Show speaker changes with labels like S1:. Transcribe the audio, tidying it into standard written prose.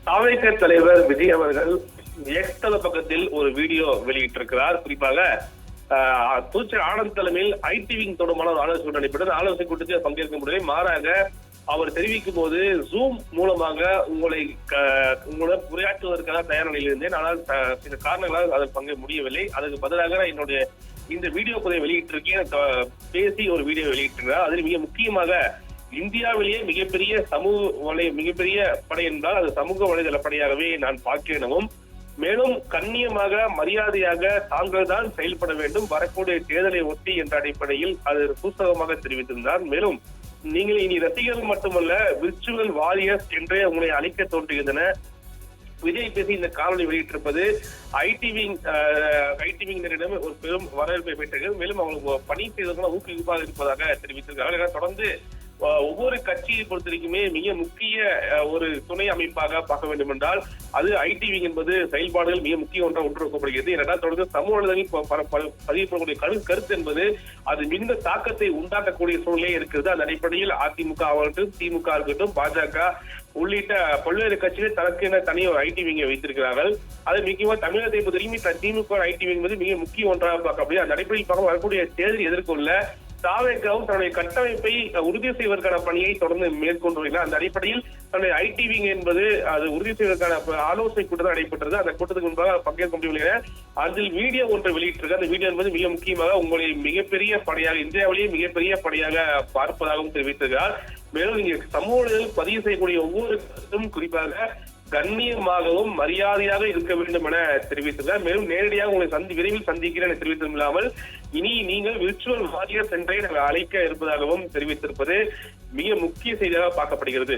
S1: தாவேக தலைவர் விஜய் அவர்கள் எக்ஸ் தள பக்கத்தில் ஒரு வீடியோ வெளியிட்டிருக்கிறார். குறிப்பாக அமைச்சர் ஆனந்த் தலைமையில் ஐடி விங் தொடர்பான ஒரு ஆலோசனை கூட்டம் நடைபெற்றது. ஆலோசனை கூட்டத்தில் பங்கேற்க முடியவில்லை. மாறாக அவர் தெரிவிக்கும் போது ஜூம் மூலமாக உங்களுடன் உரையாற்றுவதற்கான தயார் நிலையில் இருந்தேன். ஆனால் சில காரணங்களால் அதில் பங்க முடியவில்லை. அதுக்கு பதிலாக நான் என்னுடைய இந்த வீடியோ பதிவை வெளியிட்டிருக்கேன். பேசி ஒரு வீடியோ வெளியிட்டிருக்கிறார். அதில் மிக முக்கியமாக இந்தியாவிலேயே மிகப்பெரிய படை என்றால் அது சமூக வலைதள படையாகவே நான் பார்க்கிறேனவும், மேலும் கண்ணியமாக மரியாதையாக தாங்கள் தான் செயல்பட வேண்டும் வரக்கூடிய தேர்தலை ஒட்டி என்ற அடிப்படையில் அது புஸ்தகமாக தெரிவித்திருந்தார். மேலும் நீங்கள் இனி ரசிகர்கள் மட்டுமல்ல விர்ச்சுவல் வாரியர்ஸ் என்றே உங்களை அழைக்க தோன்றுகின்றன. விஜய் பேசி இந்த காணொலி வெளியிட்டிருப்பது ஐடி விங்கினரிடம் ஒரு பெரும் வரவேற்பை பெற்றது. மேலும் அவங்களுக்கு பணி செய்வதற்கான ஊக்குவிப்பாக இருப்பதாக தெரிவித்திருக்கிறார்கள். தொடர்ந்து ஒவ்வொரு கட்சியை பொறுத்தவரைக்குமே மிக முக்கிய ஒரு துணை அமைப்பாக பார்க்க வேண்டும் என்றால் அது ஐடி விங் என்பது செயல்பாடுகள் மிக முக்கிய ஒன்றாக ஒன்றுக்கப்படுகிறது. ஏனென்றால் தொடர்ந்து சமூக வலைதளங்களில் பதிவிடக்கூடிய கருத்து என்பது அது மிகுந்த தாக்கத்தை உண்டாக்கக்கூடிய சூழ்நிலை இருக்கிறது. அந்த அடிப்படையில் அதிமுக ஆகட்டும், திமுக இருக்கட்டும், பாஜக உள்ளிட்ட பல்வேறு கட்சிகள் தனக்கென தனி ஒரு ஐடி விங்கை வைத்திருக்கிறார்கள். அது முக்கியமாக தமிழகத்தை பொறுத்தவரைக்கும் திமுக ஐடி விங் என்பது மிக முக்கிய ஒன்றாக பார்க்கப்படுகிறது. அந்த அடிப்படையில் பார்க்க வரக்கூடிய தேர்தல் எதிர்கொள்ள தாவேகவும் தன்னுடைய கட்டமைப்பை உறுதி செய்வதற்கான பணியை தொடர்ந்து மேற்கொண்டு வருகிறார். அந்த அடிப்படையில் தன்னுடைய ஐடி விங் என்பது அது உறுதி செய்வதற்கான ஆலோசனை கூட்டம் நடைபெற்றது. அந்த கூட்டத்துக்கு முன்பாக பங்கேற்க முடியவில்லை. அதில் வீடியோ ஒன்றை வெளியிட்டிருக்க. அந்த வீடியோ என்பது மிக முக்கியமாக உங்களை மிகப்பெரிய படையாக இந்தியாவிலேயே மிகப்பெரிய படையாக பார்ப்பதாகவும் தெரிவித்திருக்கிறார். மேலும் நீங்க சமூகத்தில் பதிவு செய்யக்கூடிய ஒவ்வொரு குறிப்பாக கண்ணியமாகவும் மரியாதையாக இருக்க வேண்டும் என தெரிவித்திருக்கிறார். மேலும் நேரடியாக உங்களை விரைவில் சந்திக்கிறேன் என தெரிவித்ததும் இல்லாமல் இனி நீங்கள் விர்ச்சுவல் வாரியர்ஸ் என்றே அழைக்க இருப்பதாகவும் தெரிவித்திருப்பது மிக முக்கிய செய்தியாக பார்க்கப்படுகிறது.